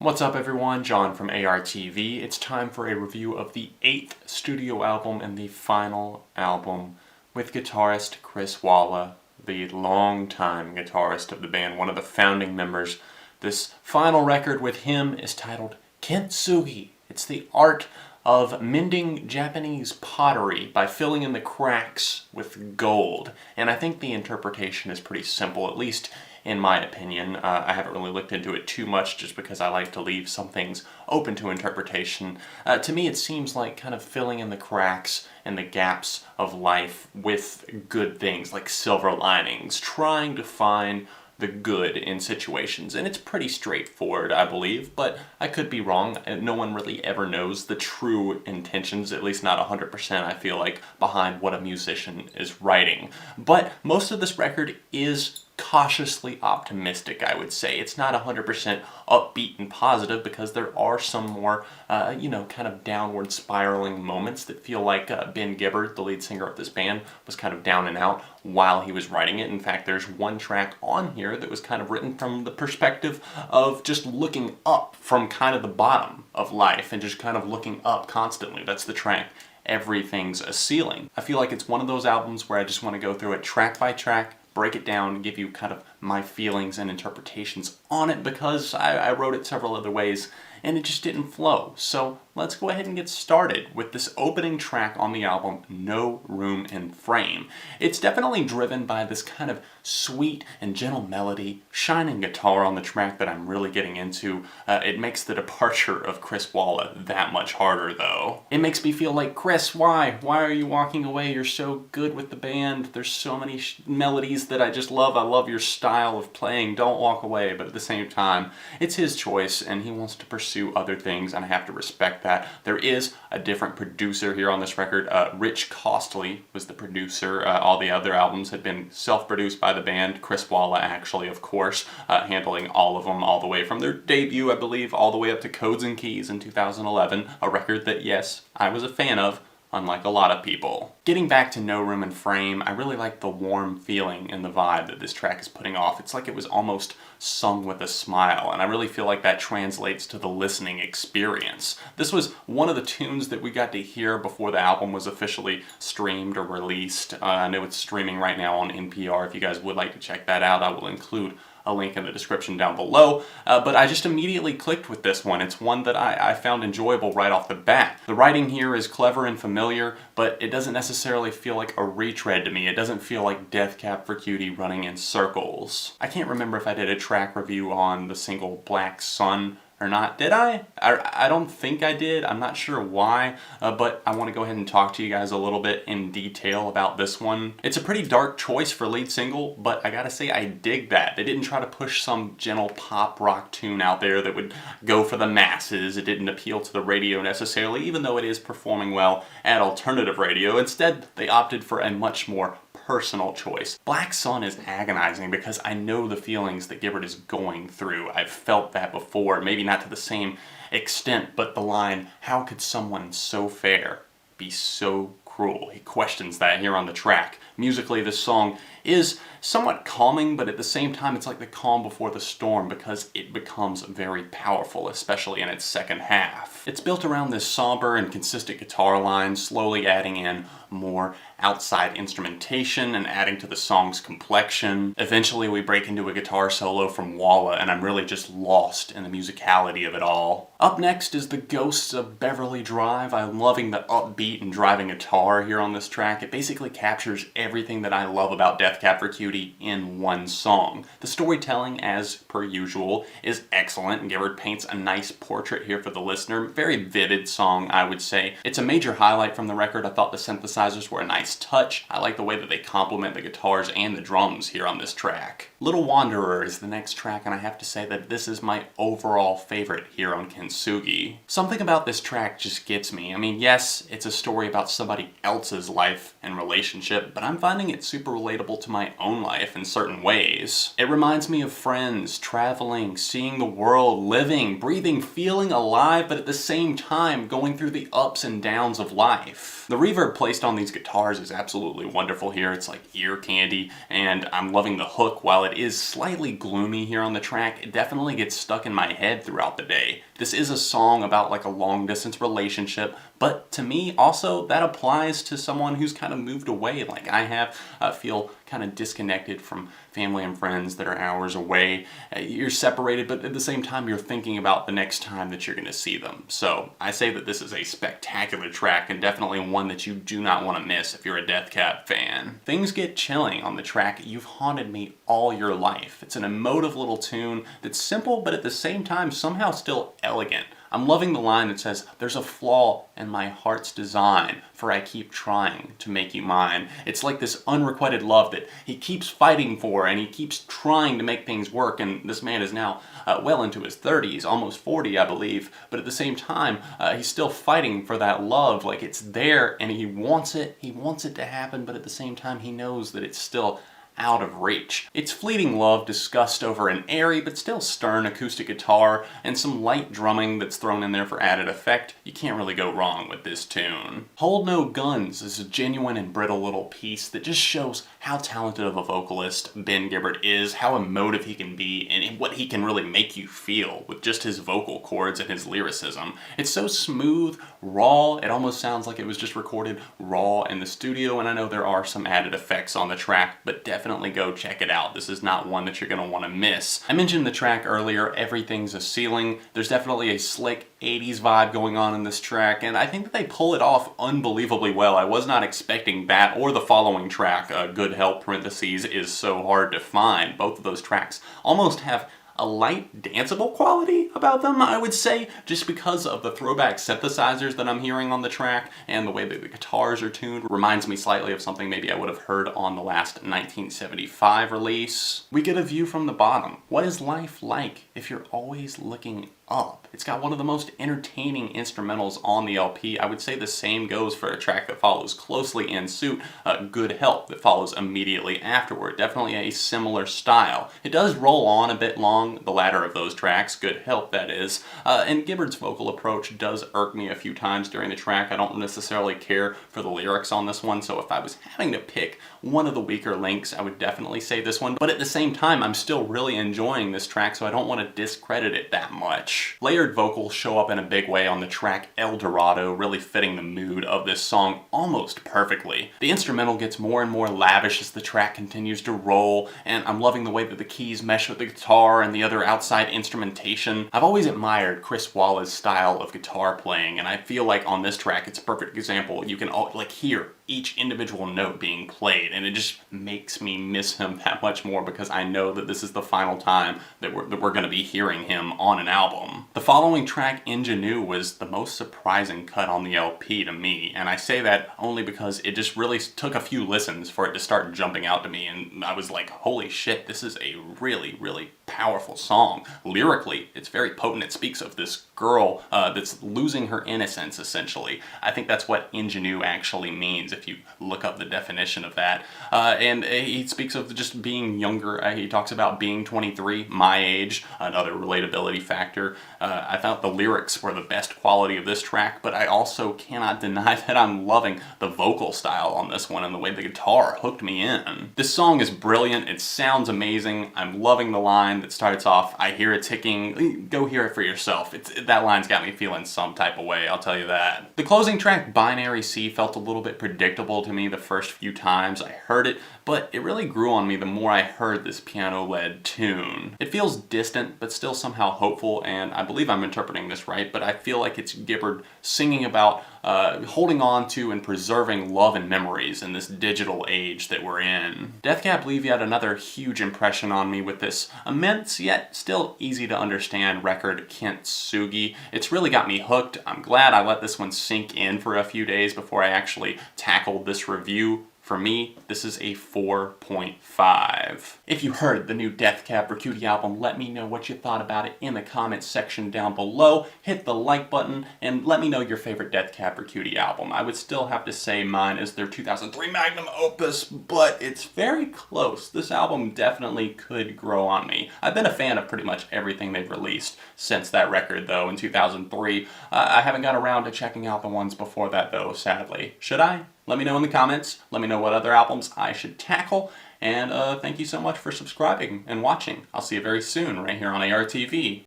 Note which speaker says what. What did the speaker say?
Speaker 1: What's up everyone, John from ARTV. It's time for a review of the 8th studio album and the final album with guitarist Chris Walla, the longtime guitarist of the band, one of the founding members. This final record with him is titled Kintsugi. It's the art of mending Japanese pottery by filling in the cracks with gold. And I think the interpretation is pretty simple, at least in my opinion. I haven't really looked into it too much just because I like to leave some things open to interpretation. To me it seems like kind of filling in the cracks and the gaps of life with good things like silver linings, trying to find the good in situations. And it's pretty straightforward, I believe, but I could be wrong. No one really ever knows the true intentions, at least not 100%, I feel like, behind what a musician is writing. But most of this record is cautiously optimistic, I would say. It's not 100% upbeat and positive because there are some more, kind of downward spiraling moments that feel like Ben Gibbard, the lead singer of this band, was kind of down and out while he was writing it. In fact, there's one track on here that was kind of written from the perspective of just looking up from kind of the bottom of life and just kind of looking up constantly. That's the track Everything's a Ceiling. I feel like it's one of those albums where I just want to go through it track by track, break it down, and give you kind of my feelings and interpretations on it because I wrote it several other ways and it just didn't flow. So let's go ahead and get started with this opening track on the album, No Room in Frame. It's definitely driven by this kind of sweet and gentle melody, shining guitar on the track that I'm really getting into. It makes the departure of Chris Walla that much harder though. It makes me feel like, Chris, why? Why are you walking away? You're so good with the band. There's so many melodies that I just love. I love your style of playing. Don't walk away. But at the same time, it's his choice and he wants to pursue other things and I have to respect that. There is a different producer here on this record. Rich Costly was the producer. All the other albums had been self-produced by the band. Chris Walla actually, of course, handling all of them all the way from their debut, I believe, all the way up to Codes and Keys in 2011, a record that, yes, I was a fan of, unlike a lot of people. Getting back to No Room in Frame, I really like the warm feeling and the vibe that this track is putting off. It's like it was almost sung with a smile, and I really feel like that translates to the listening experience. This was one of the tunes that we got to hear before the album was officially streamed or released. I know it's streaming right now on NPR. If you guys would like to check that out, I will include a link in the description down below, but I just immediately clicked with this one. It's one that I found enjoyable right off the bat. The writing here is clever and familiar, but it doesn't necessarily feel like a retread to me. It doesn't feel like Death Cab For Cutie running in circles. I can't remember if I did a track review on the single Black Sun or not. Did I? I don't think I did. I'm not sure why, but I want to go ahead and talk to you guys a little bit in detail about this one. It's a pretty dark choice for lead single, but I gotta say I dig that. They didn't try to push some gentle pop rock tune out there that would go for the masses. It didn't appeal to the radio necessarily, even though it is performing well at alternative radio. Instead, they opted for a much more personal choice. Black Sun is agonizing because I know the feelings that Gibbard is going through. I've felt that before, maybe not to the same extent, but the line, how could someone so fair be so cruel? He questions that here on the track. Musically, this song is somewhat calming, but at the same time it's like the calm before the storm because it becomes very powerful, especially in its second half. It's built around this somber and consistent guitar line, slowly adding in more outside instrumentation and adding to the song's complexion. Eventually we break into a guitar solo from Walla and I'm really just lost in the musicality of it all. Up next is the Ghosts of Beverly Drive. I'm loving the upbeat and driving guitar here on this track. It basically captures everything that I love about Death Cab For Cutie in one song. The storytelling, as per usual, is excellent and Gibbard paints a nice portrait here for the listener. Very vivid song, I would say. It's a major highlight from the record. I thought the synthesizers were a nice touch. I like the way that they complement the guitars and the drums here on this track. Little Wanderer is the next track, and I have to say that this is my overall favorite here on Kintsugi. Something about this track just gets me. I mean, yes, it's a story about somebody else's life and relationship, but I'm finding it super relatable to my own own life in certain ways. It reminds me of friends, traveling, seeing the world, living, breathing, feeling alive, but at the same time going through the ups and downs of life. The reverb placed on these guitars is absolutely wonderful here. It's like ear candy, and I'm loving the hook. While it is slightly gloomy here on the track, it definitely gets stuck in my head throughout the day. This is a song about like a long distance relationship, but to me also that applies to someone who's kind of moved away like I have. Feel kind of disconnected from family and friends that are hours away. You're separated, but at the same time you're thinking about the next time that you're going to see them. So I say that this is a spectacular track and definitely one that you do not want to miss if you're a Death Cab fan. Things get chilling on the track You've Haunted Me All Your Life. It's an emotive little tune that's simple but at the same time somehow still elegant. I'm loving the line that says, "There's a flaw in my heart's design, for I keep trying to make you mine." It's like this unrequited love that he keeps fighting for, and he keeps trying to make things work, and this man is now well into his 30s, almost 40 I believe, but at the same time, he's still fighting for that love. Like, it's there, and he wants it to happen, but at the same time he knows that it's still out of reach. It's fleeting love discussed over an airy but still stern acoustic guitar and some light drumming that's thrown in there for added effect. You can't really go wrong with this tune. Hold No Guns is a genuine and brittle little piece that just shows how talented of a vocalist Ben Gibbard is, how emotive he can be, and what he can really make you feel with just his vocal cords and his lyricism. It's so smooth, raw, it almost sounds like it was just recorded raw in the studio, and I know there are some added effects on the track, but definitely go check it out. This is not one that you're going to want to miss. I mentioned the track earlier, Everything's a Ceiling. There's definitely a slick 80s vibe going on in this track, and I think that they pull it off unbelievably well. I was not expecting that or the following track, Good Help parentheses is so hard to find. Both of those tracks almost have a light danceable quality about them, I would say, just because of the throwback synthesizers that I'm hearing on the track and the way that the guitars are tuned. Reminds me slightly of something maybe I would have heard on the last 1975 release. We get a view from the bottom. What is life like if you're always looking up? It's got one of the most entertaining instrumentals on the LP. I would say the same goes for a track that follows closely in suit, Good Help, that follows immediately afterward. Definitely a similar style. It does roll on a bit long, the latter of those tracks, Good Help that is, and Gibbard's vocal approach does irk me a few times during the track. I don't necessarily care for the lyrics on this one, so if I was having to pick one of the weaker links, I would definitely say this one, but at the same time, I'm still really enjoying this track, so I don't want to discredit it that much. Layered vocals show up in a big way on the track El Dorado, really fitting the mood of this song almost perfectly. The instrumental gets more and more lavish as the track continues to roll, and I'm loving the way that the keys mesh with the guitar and the other outside instrumentation. I've always admired Chris Walla's style of guitar playing, and I feel like on this track it's a perfect example. You can hear each individual note being played, and it just makes me miss him that much more because I know that this is the final time that we're going to be hearing him on an album. The following track, Ingenue, was the most surprising cut on the LP to me, and I say that only because it just really took a few listens for it to start jumping out to me, and I was like, holy shit, this is a really, really powerful song. Lyrically, it's very potent. It speaks of this girl that's losing her innocence, essentially. I think that's what Ingenue actually means if you look up the definition of that. And he speaks of just being younger. He talks about being 23, my age, another relatability factor. I thought the lyrics were the best quality of this track, but I also cannot deny that I'm loving the vocal style on this one and the way the guitar hooked me in. This song is brilliant. It sounds amazing. I'm loving the line that starts off, "I hear it ticking." Go hear it for yourself. That line's got me feeling some type of way, I'll tell you that. The closing track, Binary Sea, felt a little bit predictable to me the first few times I heard it, but it really grew on me the more I heard this piano-led tune. It feels distant, but still somehow hopeful, and I believe I'm interpreting this right, but I feel like it's Gibbard singing about holding on to and preserving love and memories in this digital age that we're in. Death Cab leave yet another huge impression on me with this immense yet still easy to understand record, Kintsugi. It's really got me hooked. I'm glad I let this one sink in for a few days before I actually tackled this review For me, this is a 4.5. If you heard the new Death Cab For Cutie album, let me know what you thought about it in the comments section down below. Hit the like button and let me know your favorite Death Cab For Cutie album. I would still have to say mine is their 2003 magnum opus, but it's very close. This album definitely could grow on me. I've been a fan of pretty much everything they've released since that record, though, in 2003. I haven't got around to checking out the ones before that, though, sadly. Should I? Let me know in the comments. Let me know what other albums I should tackle. And thank you so much for subscribing and watching. I'll see you very soon right here on ARTV.